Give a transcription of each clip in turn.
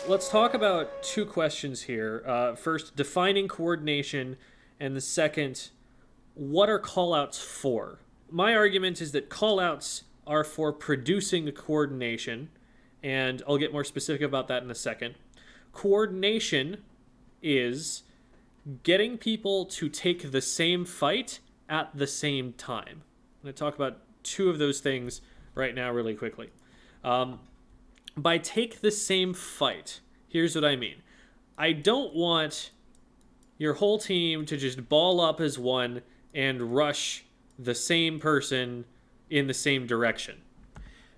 Let's talk about two questions here. First, defining coordination, and the second, what are callouts for? My argument is that callouts are for producing the coordination, and I'll get more specific about that in a second. Coordination is getting people to take the same fight at the same time. I'm going to talk about two of those things right now really quickly. By take the same fight, here's what I mean. I don't want your whole team to just ball up as one and rush the same person in the same direction.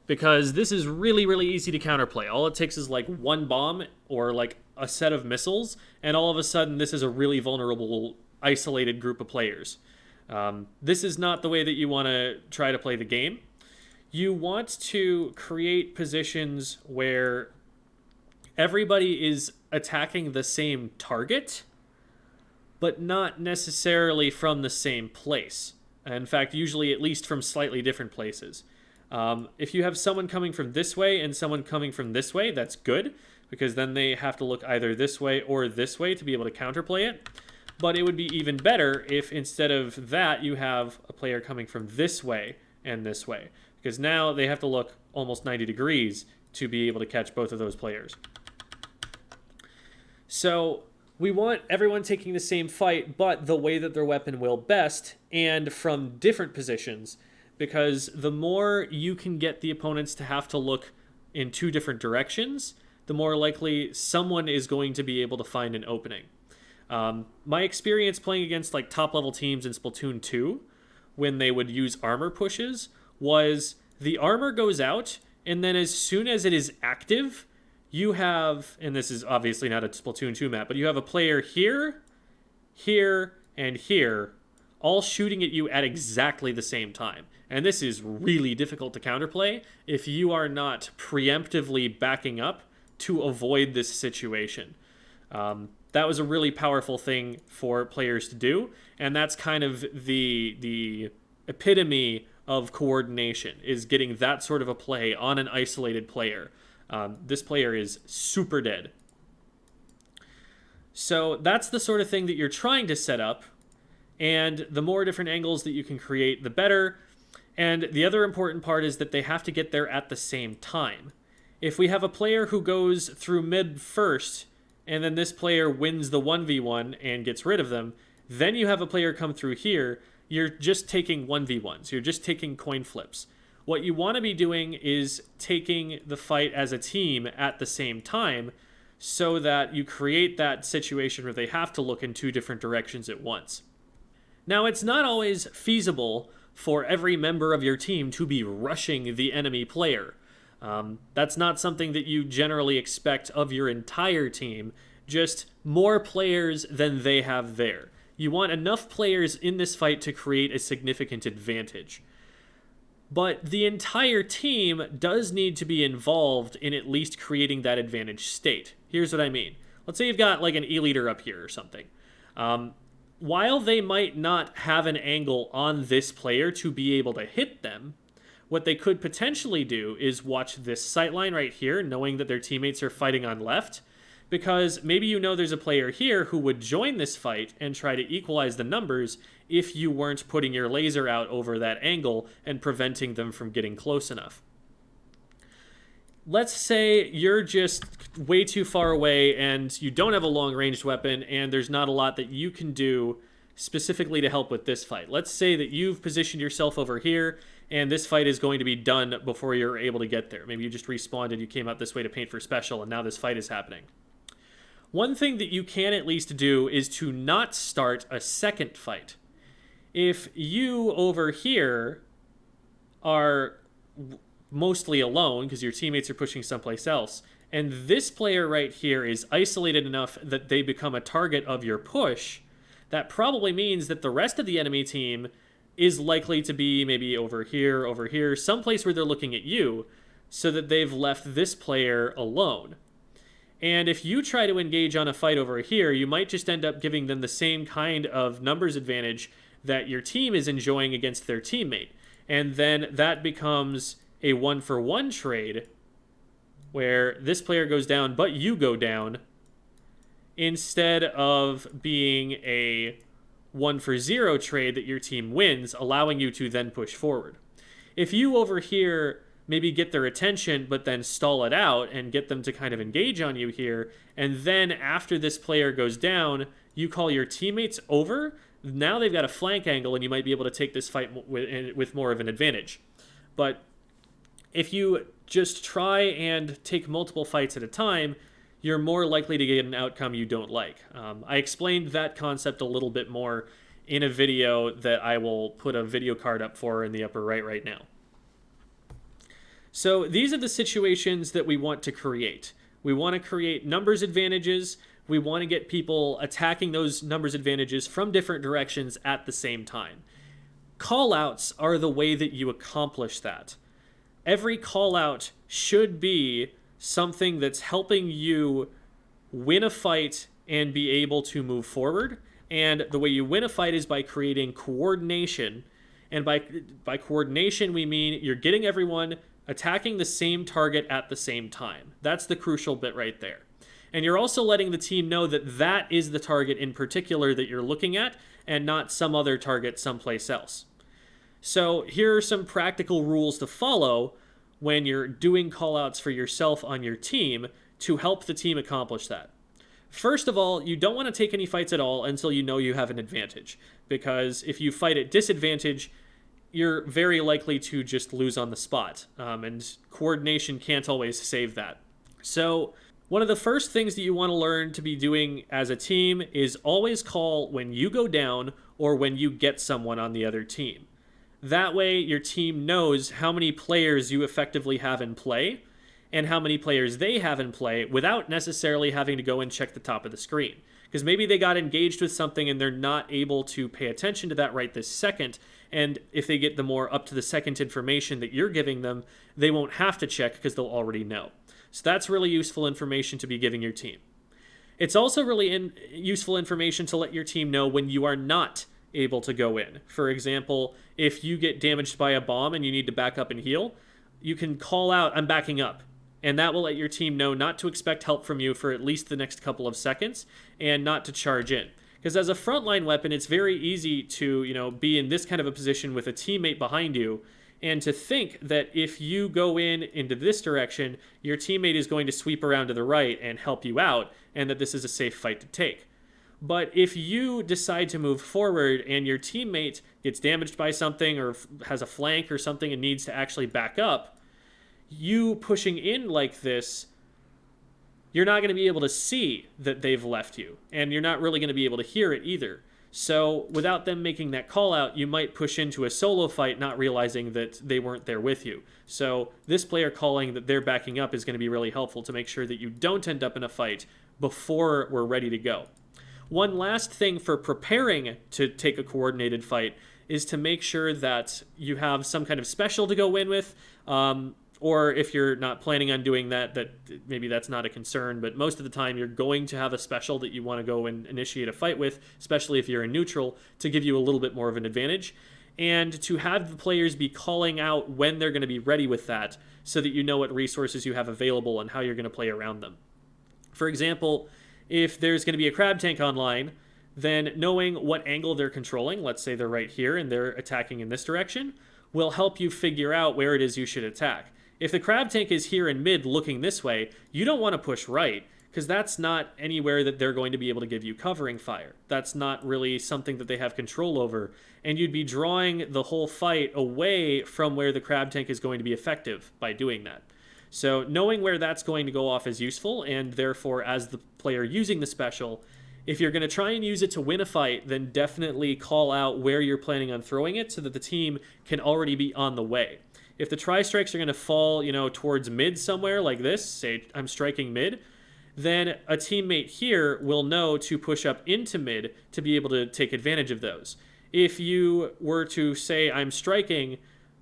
Because this is really, really easy to counterplay. All it takes is like one bomb or like a set of missiles, and all of a sudden this is a really vulnerable, isolated group of players. This is not the way that you want to try to play the game. You want to create positions where everybody is attacking the same target, but not necessarily from the same place. In fact, usually at least from slightly different places. If you have someone coming from this way and someone coming from this way, that's good, because then they have to look either this way or this way to be able to counterplay it. But it would be even better if instead of that, you have a player coming from this way and this way, because now they have to look almost 90 degrees to be able to catch both of those players. So we want everyone taking the same fight, but the way that their weapon will best, and from different positions, because the more you can get the opponents to have to look in two different directions, the more likely someone is going to be able to find an opening. My experience playing against like top level teams in Splatoon 2, when they would use armor pushes, was the armor goes out, and then as soon as it is active, you have, and this is obviously not a Splatoon 2 map, but you have a player here, here, and here, all shooting at you at exactly the same time. And this is really difficult to counterplay if you are not preemptively backing up to avoid this situation. That was a really powerful thing for players to do, and that's kind of the epitome of coordination, is getting that sort of a play on an isolated player. This player is super dead. So that's the sort of thing that you're trying to set up, and the more different angles that you can create, the better. And the other important part is that they have to get there at the same time. If we have a player who goes through mid first, and then this player wins the 1v1 and gets rid of them, then you have a player come through here, you're just taking 1v1s. You're just taking coin flips. What you want to be doing is taking the fight as a team at the same time, so that you create that situation where they have to look in two different directions at once. Now, it's not always feasible for every member of your team to be rushing the enemy player. That's not something that you generally expect of your entire team, just more players than they have there. You want enough players in this fight to create a significant advantage. But the entire team does need to be involved in at least creating that advantage state. Here's what I mean. Let's say you've got like an E-leader up here or something. While they might not have an angle on this player to be able to hit them, what they could potentially do is watch this sightline right here, knowing that their teammates are fighting on left, because maybe you know there's a player here who would join this fight and try to equalize the numbers if you weren't putting your laser out over that angle and preventing them from getting close enough. Let's say you're just way too far away and you don't have a long-ranged weapon and there's not a lot that you can do specifically to help with this fight. Let's say that you've positioned yourself over here and this fight is going to be done before you're able to get there. Maybe you just respawned and you came out this way to paint for special and now this fight is happening. One thing that you can at least do is to not start a second fight. If you over here are mostly alone because your teammates are pushing someplace else, and this player right here is isolated enough that they become a target of your push, that probably means that the rest of the enemy team is likely to be maybe over here, someplace where they're looking at you, so that they've left this player alone. And if you try to engage on a fight over here, you might just end up giving them the same kind of numbers advantage that your team is enjoying against their teammate. And then that becomes a 1-for-1 trade where this player goes down but you go down, instead of being a 1-for-0 trade that your team wins, allowing you to then push forward. If you over here maybe get their attention but then stall it out and get them to kind of engage on you here, and then after this player goes down, you call your teammates over, now they've got a flank angle and you might be able to take this fight with more of an advantage. But if you just try and take multiple fights at a time, you're more likely to get an outcome you don't like. I explained that concept a little bit more in a video that I will put a video card up for in the upper right now. So these are the situations that we want to create. We want to create numbers advantages. We want to get people attacking those numbers advantages from different directions at the same time. Callouts are the way that you accomplish that. Every callout should be something that's helping you win a fight and be able to move forward. And the way you win a fight is by creating coordination. And by coordination, we mean you're getting everyone attacking the same target at the same time. That's the crucial bit right there. And you're also letting the team know that that is the target in particular that you're looking at and not some other target someplace else. So here are some practical rules to follow when you're doing callouts for yourself on your team to help the team accomplish that. First of all, you don't want to take any fights at all until you know you have an advantage, because if you fight at disadvantage, you're very likely to just lose on the spot, and coordination can't always save that. So one of the first things that you want to learn to be doing as a team is always call when you go down or when you get someone on the other team. That way, your team knows how many players you effectively have in play and how many players they have in play without necessarily having to go and check the top of the screen. Because maybe they got engaged with something and they're not able to pay attention to that right this second. And if they get the more up to the second information that you're giving them, they won't have to check because they'll already know. So that's really useful information to be giving your team. It's also really useful information to let your team know when you are not able to go in. For example, if you get damaged by a bomb and you need to back up and heal, you can call out, "I'm backing up." And that will let your team know not to expect help from you for at least the next couple of seconds and not to charge in. Because as a frontline weapon, it's very easy to, be in this kind of a position with a teammate behind you and to think that if you go into this direction, your teammate is going to sweep around to the right and help you out, and that this is a safe fight to take. But if you decide to move forward and your teammate gets damaged by something or has a flank or something and needs to actually back up, you pushing in like this, you're not going to be able to see that they've left you, and you're not really going to be able to hear it either. So without them making that call out, you might push into a solo fight not realizing that they weren't there with you. So this player calling that they're backing up is going to be really helpful to make sure that you don't end up in a fight before we're ready to go. One last thing for preparing to take a coordinated fight is to make sure that you have some kind of special to go in with, or if you're not planning on doing that maybe that's not a concern, but most of the time you're going to have a special that you want to go and initiate a fight with, especially if you're in neutral, to give you a little bit more of an advantage, and to have the players be calling out when they're going to be ready with that so that you know what resources you have available and how you're going to play around them. For example, if there's going to be a crab tank online, then knowing what angle they're controlling, let's say they're right here and they're attacking in this direction, will help you figure out where it is you should attack. If the crab tank is here in mid looking this way, you don't want to push right, because that's not anywhere that they're going to be able to give you covering fire. That's not really something that they have control over, and you'd be drawing the whole fight away from where the crab tank is going to be effective by doing that. So knowing where that's going to go off is useful, and therefore as the player using the special, if you're going to try and use it to win a fight, then definitely call out where you're planning on throwing it so that the team can already be on the way. If the tri-strikes are going to fall, towards mid somewhere like this, say I'm striking mid, then a teammate here will know to push up into mid to be able to take advantage of those. If you were to say I'm striking,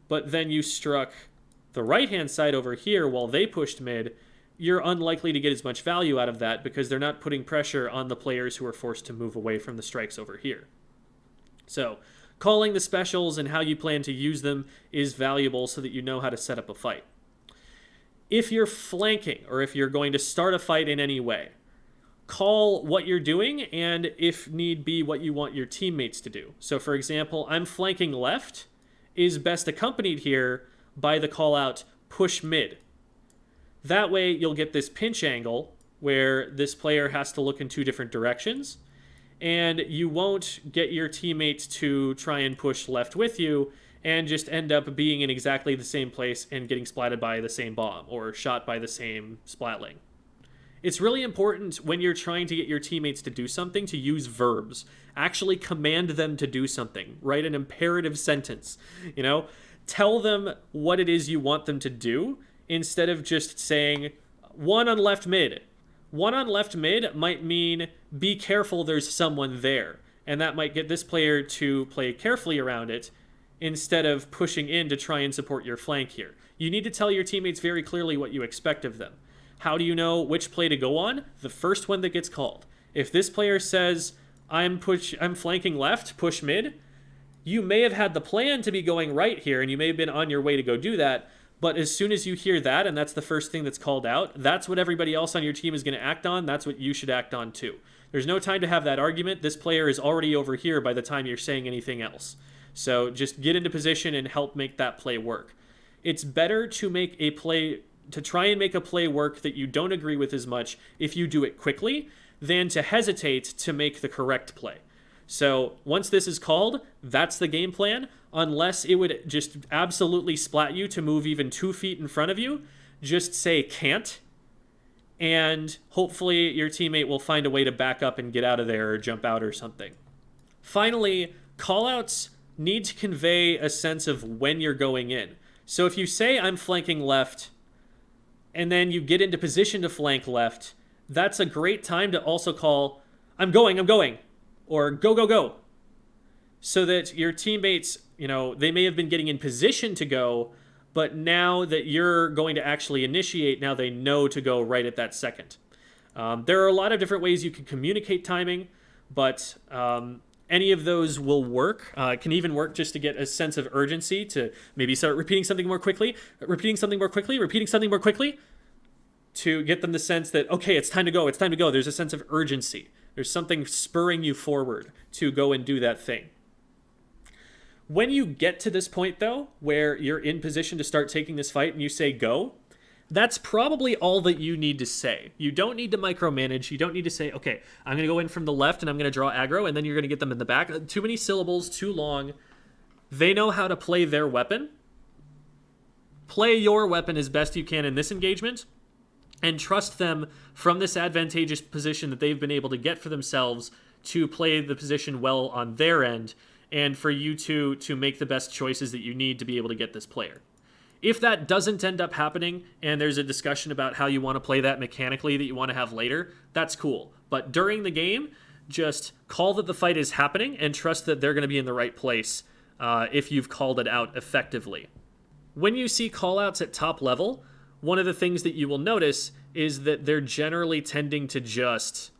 but then you struck the right-hand side over here while they pushed mid, you're unlikely to get as much value out of that because they're not putting pressure on the players who are forced to move away from the strikes over here. So Calling the specials and how you plan to use them is valuable so that you know how to set up a fight. If you're flanking, or if you're going to start a fight in any way, call what you're doing and, if need be, what you want your teammates to do. So, for example, I'm flanking left is best accompanied here by the call out push mid. That way you'll get this pinch angle where this player has to look in two different directions, and you won't get your teammates to try and push left with you and just end up being in exactly the same place and getting splatted by the same bomb or shot by the same splatling. It's really important when you're trying to get your teammates to do something to use verbs. Actually command them to do something. Write an imperative sentence. Tell them what it is you want them to do instead of just saying, one on left mid. One on left mid might mean be careful, there's someone there. And that might get this player to play carefully around it instead of pushing in to try and support your flank here. You need to tell your teammates very clearly what you expect of them. How do you know which play to go on? The first one that gets called. If this player says, I'm flanking left, push mid, you may have had the plan to be going right here, and you may have been on your way to go do that, but as soon as you hear that, and that's the first thing that's called out, that's what everybody else on your team is going to act on. That's what you should act on too. There's no time to have that argument. This player is already over here by the time you're saying anything else. So just get into position and help make that play work. It's better to try and make a play work that you don't agree with as much if you do it quickly than to hesitate to make the correct play. So once this is called, that's the game plan. Unless it would just absolutely splat you to move even 2 feet in front of you, just say can't, and hopefully your teammate will find a way to back up and get out of there or jump out or something. Finally, callouts need to convey a sense of when you're going in. So if you say I'm flanking left, and then you get into position to flank left, that's a great time to also call, I'm going, or go. So that your teammates, they may have been getting in position to go, but now that you're going to actually initiate, now they know to go right at that second. There are a lot of different ways you can communicate timing, but any of those will work. It can even work just to get a sense of urgency, to maybe start repeating something more quickly, to get them the sense that, okay, it's time to go. There's a sense of urgency. There's something spurring you forward to go and do that thing. When you get to this point, though, where you're in position to start taking this fight and you say go, that's probably all that you need to say. You don't need to micromanage. You don't need to say, okay, I'm going to go in from the left and I'm going to draw aggro, and then you're going to get them in the back. Too many syllables, too long. They know how to play their weapon. Play your weapon as best you can in this engagement, and trust them from this advantageous position that they've been able to get for themselves to play the position well on their end, and for you to make the best choices that you need to be able to get this player. If that doesn't end up happening, and there's a discussion about how you want to play that mechanically that you want to have later, that's cool. But during the game, just call that the fight is happening and trust that they're going to be in the right place if you've called it out effectively. When you see callouts at top level, one of the things that you will notice is that they're generally tending to just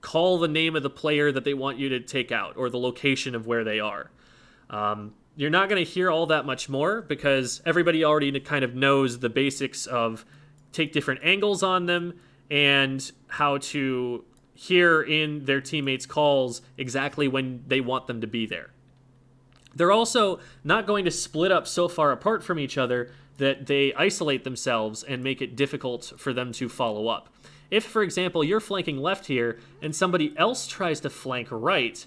call the name of the player that they want you to take out, or the location of where they are. You're not going to hear all that much more because everybody already kind of knows the basics of take different angles on them and how to hear in their teammates' calls exactly when they want them to be there. They're also not going to split up so far apart from each other that they isolate themselves and make it difficult for them to follow up. If, for example, you're flanking left here and somebody else tries to flank right,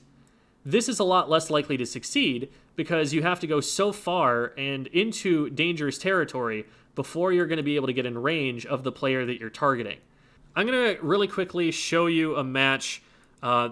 this is a lot less likely to succeed because you have to go so far and into dangerous territory before you're going to be able to get in range of the player that you're targeting. I'm going to really quickly show you a match.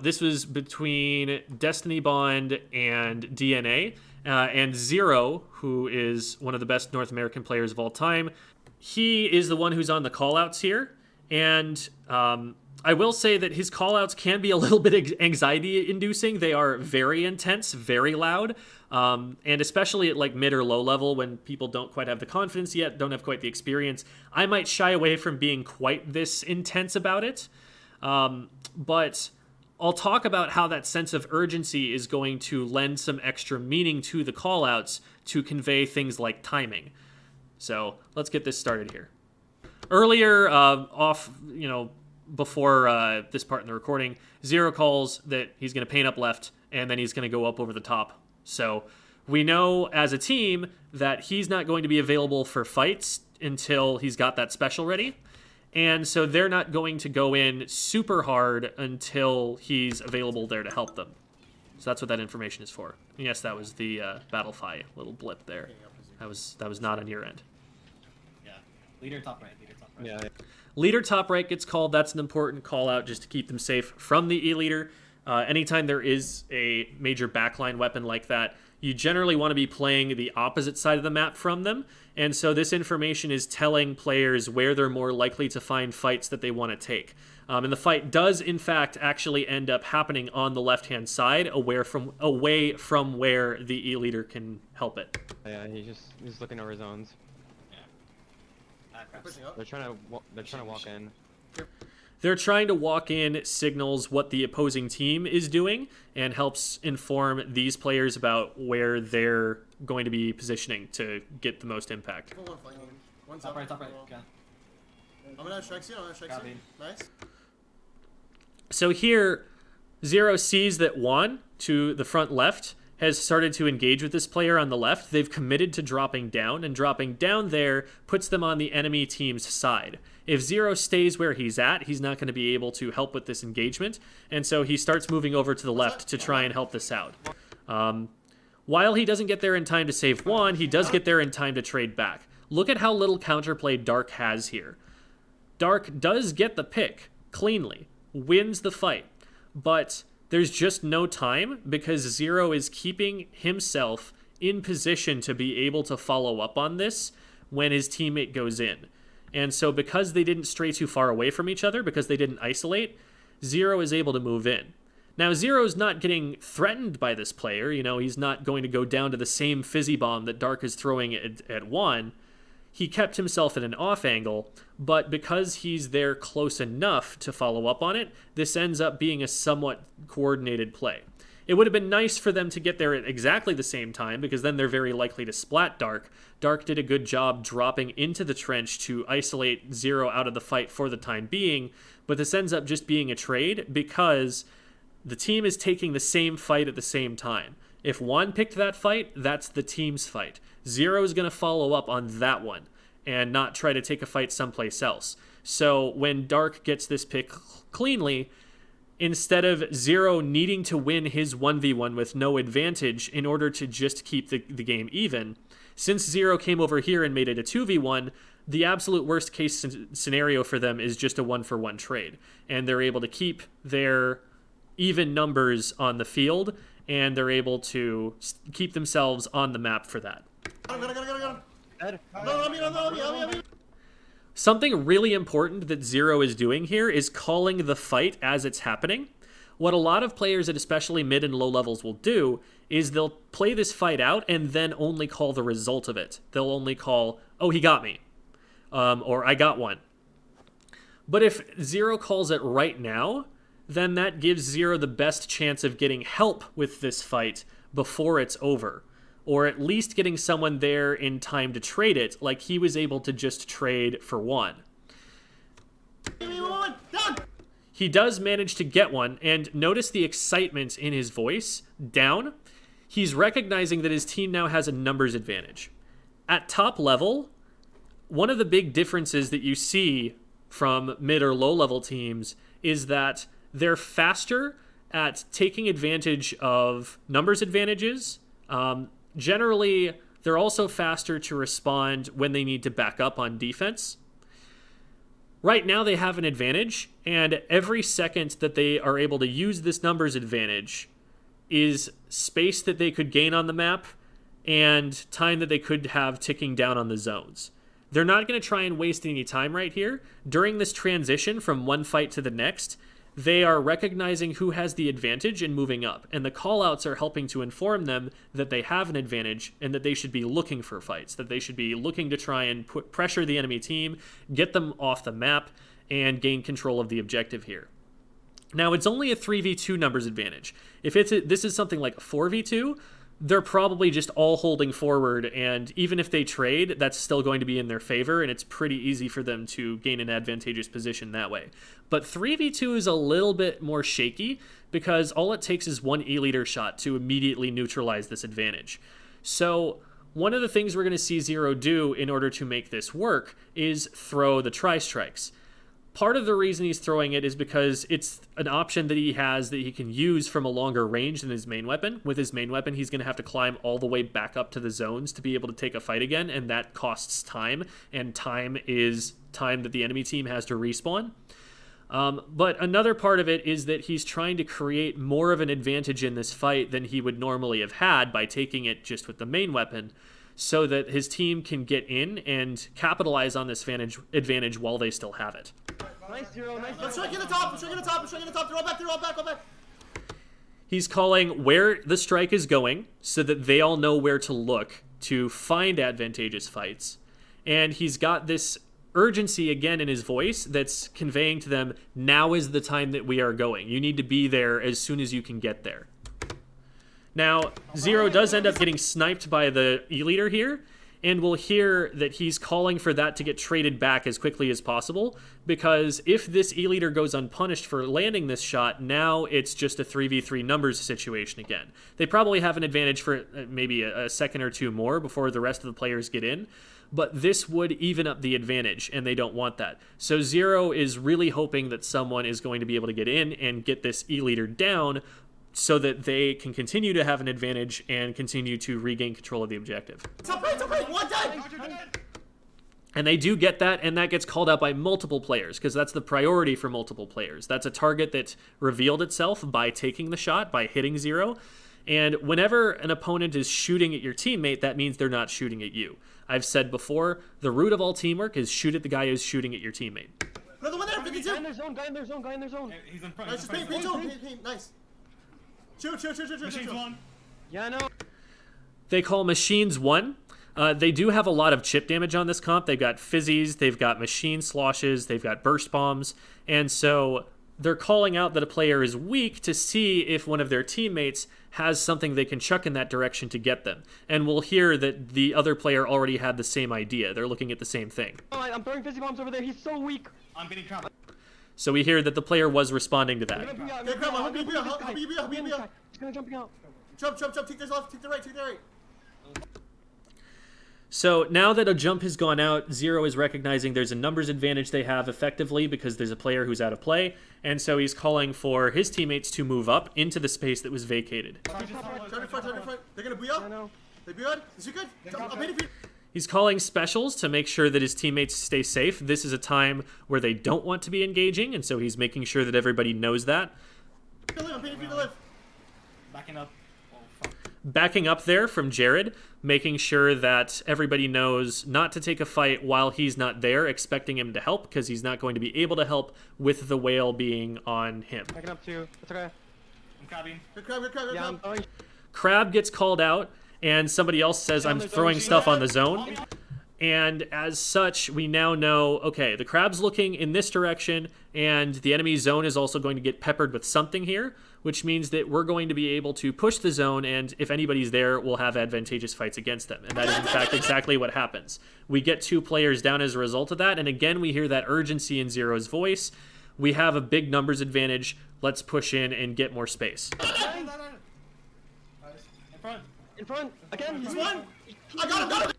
This was between Destiny Bond and DNA, and Zero, who is one of the best North American players of all time. He is the one who's on the callouts here, and I will say that his callouts can be a little bit anxiety-inducing. They are very intense, very loud, and especially at like mid or low level when people don't quite have the confidence yet, don't have quite the experience. I might shy away from being quite this intense about it, but I'll talk about how that sense of urgency is going to lend some extra meaning to the callouts to convey things like timing. So let's get this started here. Earlier, before this part in the recording, Zero calls that he's going to paint up left, and then he's going to go up over the top. So we know as a team that he's not going to be available for fights until he's got that special ready. And so they're not going to go in super hard until he's available there to help them. So that's what that information is for. And yes, that was the Battlefy little blip there. That was not on your end. Yeah. Leader top right. Yeah. Leader top right gets called. That's an important call out just to keep them safe from the E-leader. Anytime there is a major backline weapon like that, you generally want to be playing the opposite side of the map from them. And so this information is telling players where they're more likely to find fights that they want to take. And the fight does, in fact, actually end up happening on the left-hand side, away from where the E-leader can help it. Yeah, he's looking over zones. Yeah. They're trying to walk in. They're trying to walk in, signals what the opposing team is doing, and helps inform these players about where they're going to be positioning to get the most impact. Top right. Okay. I'm gonna strike you. Nice. So here, Zero sees that Juan, to the front left, has started to engage with this player on the left. They've committed to dropping down, and dropping down there puts them on the enemy team's side. If Zero stays where he's at, he's not going to be able to help with this engagement, and so he starts moving over to the left to try and help this out. While he doesn't get there in time to save Juan, he does get there in time to trade back. Look at how little counterplay Dark has here. Dark does get the pick cleanly, wins the fight, but there's just no time because Zero is keeping himself in position to be able to follow up on this when his teammate goes in. And so because they didn't stray too far away from each other, because they didn't isolate, Zero is able to move in. Now, Zero's not getting threatened by this player. You know, he's not going to go down to the same fizzy bomb that Dark is throwing at Juan. He kept himself at an off angle, but because he's there close enough to follow up on it, this ends up being a somewhat coordinated play. It would have been nice for them to get there at exactly the same time, because then they're very likely to splat Dark. Dark did a good job dropping into the trench to isolate Zero out of the fight for the time being, but this ends up just being a trade because the team is taking the same fight at the same time. If Juan picked that fight, that's the team's fight. Zero is going to follow up on that one and not try to take a fight someplace else. So when Dark gets this pick cleanly, instead of Zero needing to win his 1v1 with no advantage in order to just keep the game even, since Zero came over here and made it a 2v1, the absolute worst case scenario for them is just a 1-for-1 trade. And they're able to keep their even numbers on the field, and they're able to keep themselves on the map for that. Something really important that Zero is doing here is calling the fight as it's happening. What a lot of players at especially mid and low levels will do is they'll play this fight out and then only call the result of it. They'll only call, oh, he got me, or I got one. But if Zero calls it right now, then that gives Zero the best chance of getting help with this fight before it's over, or at least getting someone there in time to trade it, like he was able to just trade for one. He does manage to get one, and notice the excitement in his voice down. He's recognizing that his team now has a numbers advantage. At top level, one of the big differences that you see from mid or low level teams is that they're faster at taking advantage of numbers advantages. Generally, they're also faster to respond when they need to back up on defense. Right now, they have an advantage, and every second that they are able to use this numbers advantage is space that they could gain on the map and time that they could have ticking down on the zones. They're not going to try and waste any time right here. During this transition from one fight to the next, they are recognizing who has the advantage and moving up, and the callouts are helping to inform them that they have an advantage and that they should be looking for fights, that they should be looking to try and pressure the enemy team, get them off the map, and gain control of the objective here. Now, it's only a 3v2 numbers advantage. If this is something like a 4v2, they're probably just all holding forward, and even if they trade, that's still going to be in their favor, and it's pretty easy for them to gain an advantageous position that way. But 3v2 is a little bit more shaky, because all it takes is one E-liter shot to immediately neutralize this advantage. So one of the things we're going to see Zero do in order to make this work is throw the tri-strikes. Part of the reason he's throwing it is because it's an option that he has that he can use from a longer range than his main weapon. With his main weapon, he's going to have to climb all the way back up to the zones to be able to take a fight again, and that costs time, and time is time that the enemy team has to respawn. But another part of it is that he's trying to create more of an advantage in this fight than he would normally have had by taking it just with the main weapon, so that his team can get in and capitalize on this advantage while they still have it. Nice, Zero. Nice. Let's strike in the top. Let's strike in the top. Let's strike in the top. They're all back. They're all back. All back. He's calling where the strike is going so that they all know where to look to find advantageous fights. And he's got this urgency again in his voice that's conveying to them, now is the time that we are going. You need to be there as soon as you can get there. Now, Zero does end up getting sniped by the E-liter here, and we'll hear that he's calling for that to get traded back as quickly as possible, because if this E-liter goes unpunished for landing this shot, now it's just a 3v3 numbers situation again. They probably have an advantage for maybe a second or two more before the rest of the players get in, but this would even up the advantage, and they don't want that. So Zero is really hoping that someone is going to be able to get in and get this E-liter down so that they can continue to have an advantage and continue to regain control of the objective. Top right, one dead. And they do get that, and that gets called out by multiple players, because that's the priority for multiple players. That's a target that revealed itself by taking the shot, by hitting Zero. And whenever an opponent is shooting at your teammate, that means they're not shooting at you. I've said before, the root of all teamwork is shoot at the guy who's shooting at your teammate. Another one there, 52. Guy in their zone, guy in their zone, guy in their zone. He's in front. Nice, just paint, nice. Shoot. Machines one. Yeah, I know. They call machines 1. They do have a lot of chip damage on this comp. They've got fizzies, they've got machine sloshes, they've got burst bombs, and so they're calling out that a player is weak to see if one of their teammates has something they can chuck in that direction to get them. And we'll hear that the other player already had the same idea. They're looking at the same thing. Oh, I'm throwing fizzy bombs over there. He's so weak. I'm getting trapped. So we hear that the player was responding to that. I'm gonna Okay, grab him. Be up. He's gonna jumping out. Jump. Take this left. Take the right. So now that a jump has gone out, Zero is recognizing there's a numbers advantage they have effectively because there's a player who's out of play, and so he's calling for his teammates to move up into the space that was vacated. Turn in front. They're gonna be up. I know. They be good. Is he good? Jump. I'm hitting you. He's calling specials to make sure that his teammates stay safe. This is a time where they don't want to be engaging, and so he's making sure that everybody knows that. I'm hitting you to live. Backing up. Oh, fuck. Backing up there from Jared, making sure that everybody knows not to take a fight while he's not there, expecting him to help, because he's not going to be able to help with the whale being on him. Backing up too. It's okay. I'm crabbing. Good crab. Yeah, I'm throwing. Crab gets called out, and somebody else says, I'm throwing stuff on the zone. And as such, we now know, okay, the crab's looking in this direction, and the enemy zone is also going to get peppered with something here, which means that we're going to be able to push the zone, and if anybody's there, we'll have advantageous fights against them. And that is, in fact, exactly what happens. We get 2 players down as a result of that, and again, we hear that urgency in Zero's voice. We have a big numbers advantage. Let's push in and get more space. In front. In front. Again. He's one. I got him.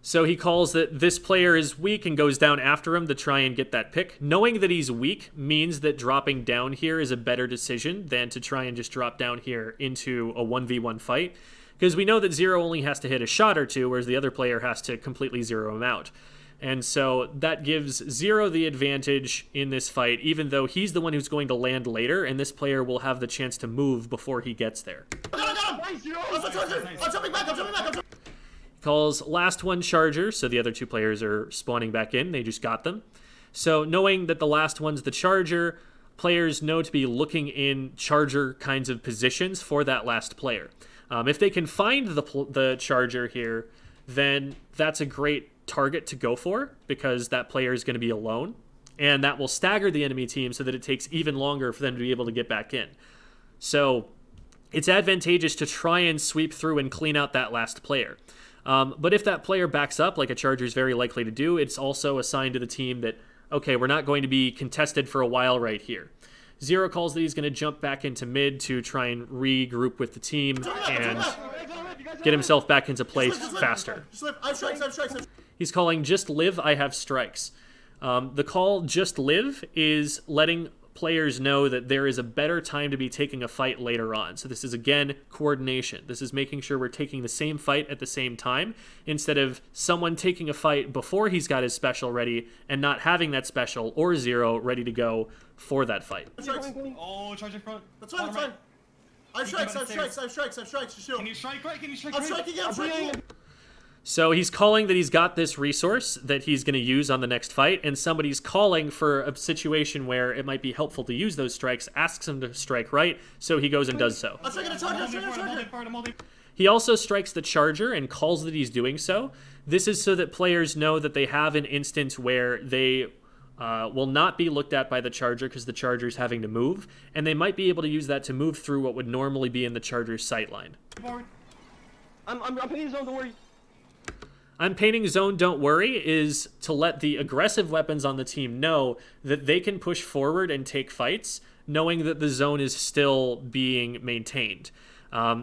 So he calls that this player is weak and goes down after him to try and get that pick. Knowing that he's weak means that dropping down here is a better decision than to try and just drop down here into a 1v1 fight. Because we know that Zero only has to hit a shot or two, whereas the other player has to completely zero him out. And so that gives Zero the advantage in this fight, even though he's the one who's going to land later, and this player will have the chance to move before he gets there. I'm jumping back. Calls last one charger, so the other 2 players are spawning back in. They just got them. So knowing that the last one's the charger, players know to be looking in charger kinds of positions for that last player. If they can find the charger here, then that's a great target to go for, because that player is going to be alone. and that will stagger the enemy team so that it takes even longer for them to be able to get back in. So it's advantageous to try and sweep through and clean out that last player. But if that player backs up, like a Charger is very likely to do, it's also a sign to the team that, okay, we're not going to be contested for a while right here. Zero calls that he's going to jump back into mid to try and regroup with the team and get himself back into place faster. Just live. I have strikes. I have strikes. He's calling just live, I have strikes. The call just live is letting players know that there is a better time to be taking a fight later on. So this is, again, coordination. This is making sure we're taking the same fight at the same time instead of someone taking a fight before he's got his special ready and not having that special or zero ready to go for that fight. Oh, Charger front. That's fine. That's fine. I have strikes. I have strikes. I have strikes. I have strikes. Just shoot. Can you strike right? Can you strike I'm right? striking again. I'm striking again. So he's calling that he's got this resource that he's going to use on the next fight, and somebody's calling for a situation where it might be helpful to use those strikes, asks him to strike right, so he goes and does so. I'm striking a Charger. I'm striking a Charger. I'm holding. He also strikes the Charger and calls that he's doing so. This is so that players know that they have an instance where they will not be looked at by the Charger because the Charger's having to move, and they might be able to use that to move through what would normally be in the Charger's sightline. I'm painting zone, don't worry. I'm painting zone, don't worry, is to let the aggressive weapons on the team know that they can push forward and take fights, knowing that the zone is still being maintained.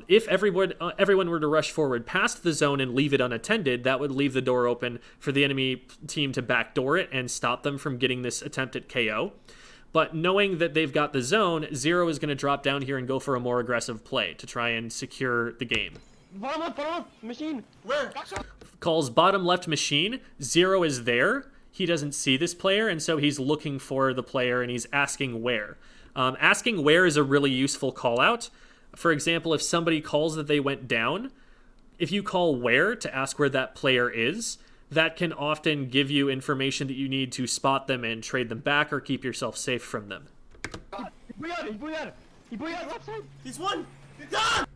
If everyone were to rush forward past the zone and leave it unattended, that would leave the door open for the enemy team to backdoor it and stop them from getting this attempt at KO. But knowing that they've got the zone, Zero is going to drop down here and go for a more aggressive play to try and secure the game. Bottom left, machine. Where? Calls bottom left machine. Zero is there. He doesn't see this player, and so he's looking for the player, and he's asking where. Asking where is a really useful call out. For example, if somebody calls that they went down, if you call where to ask where that player is, that can often give you information that you need to spot them and trade them back or keep yourself safe from them. He left side. He's one. God!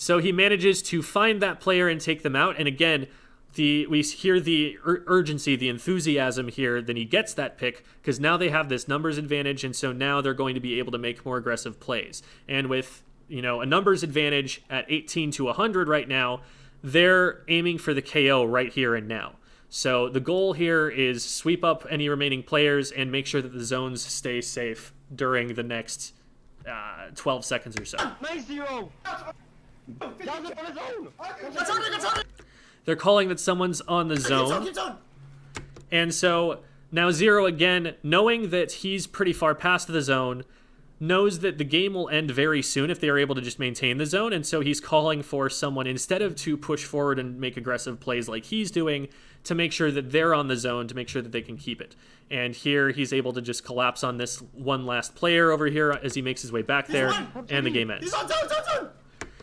So he manages to find that player and take them out. And again, we hear the urgency, the enthusiasm here. Then he gets that pick because now they have this numbers advantage, and so now they're going to be able to make more aggressive plays. And with a numbers advantage at 18 to 100 right now, they're aiming for the KO right here and now. So the goal here is sweep up any remaining players and make sure that the zones stay safe during the next 12 seconds or so. Nice Zero. Down on his own. Got Charger. They're calling that someone's on the zone. Keep zone. And so now Zero, again, knowing that he's pretty far past the zone, knows that the game will end very soon if they are able to just maintain the zone. And so he's calling for someone, instead of to push forward and make aggressive plays like he's doing, to make sure that they're on the zone, to make sure that they can keep it. And here he's able to just collapse on this one last player over here as he makes his way back there, and the game ends. He's on zone.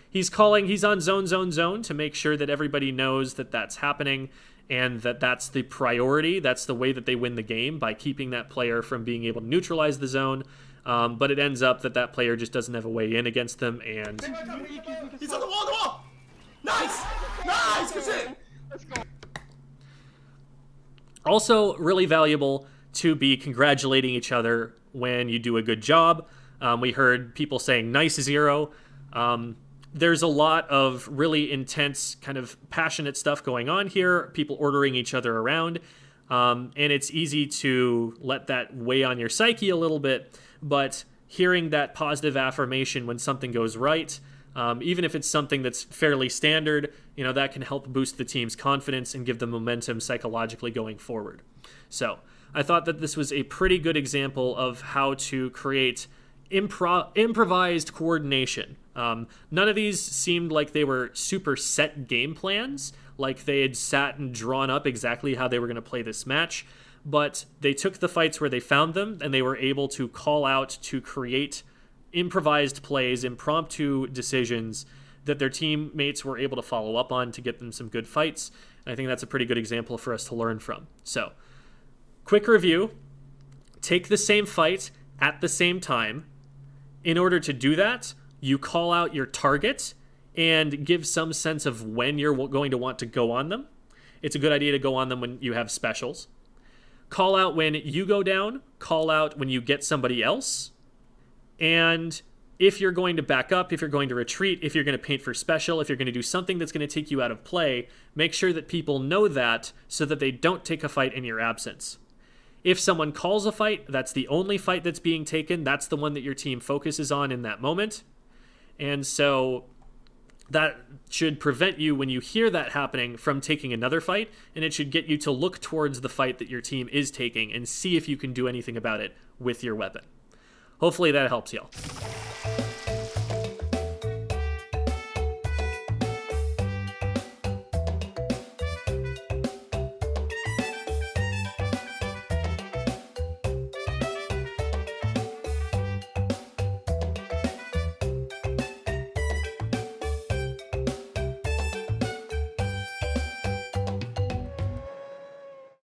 He's calling, he's on zone to make sure that everybody knows that that's happening and that that's the priority. That's the way that they win the game, by keeping that player from being able to neutralize the zone. But it ends up that player just doesn't have a way in against them, and He's on the wall. Nice. Good shit. Let's go. also really valuable to be congratulating each other when you do a good job. We heard people saying nice Zero. There's a lot of really intense, kind of passionate stuff going on here, people ordering each other around, and it's easy to let that weigh on your psyche a little bit, but hearing that positive affirmation when something goes right, even if it's something that's fairly standard, that can help boost the team's confidence and give them momentum psychologically going forward. So I thought that this was a pretty good example of how to create improvised coordination. None of these seemed like they were super set game plans, like they had sat and drawn up exactly how they were going to play this match, but they took the fights where they found them, and they were able to call out to create improvised plays, impromptu decisions that their teammates were able to follow up on to get them some good fights. And I think that's a pretty good example for us to learn from. So, quick review. Take the same fight at the same time. In order to do that, you call out your target and give some sense of when you're going to want to go on them. It's a good idea to go on them when you have specials. Call out when you go down, call out when you get somebody else, and if you're going to back up, if you're going to retreat, if you're going to paint for special, if you're going to do something that's going to take you out of play, make sure that people know that so that they don't take a fight in your absence. If someone calls a fight, that's the only fight that's being taken. That's the one that your team focuses on in that moment. And so that should prevent you, when you hear that happening, from taking another fight, and it should get you to look towards the fight that your team is taking and see if you can do anything about it with your weapon. Hopefully that helps y'all.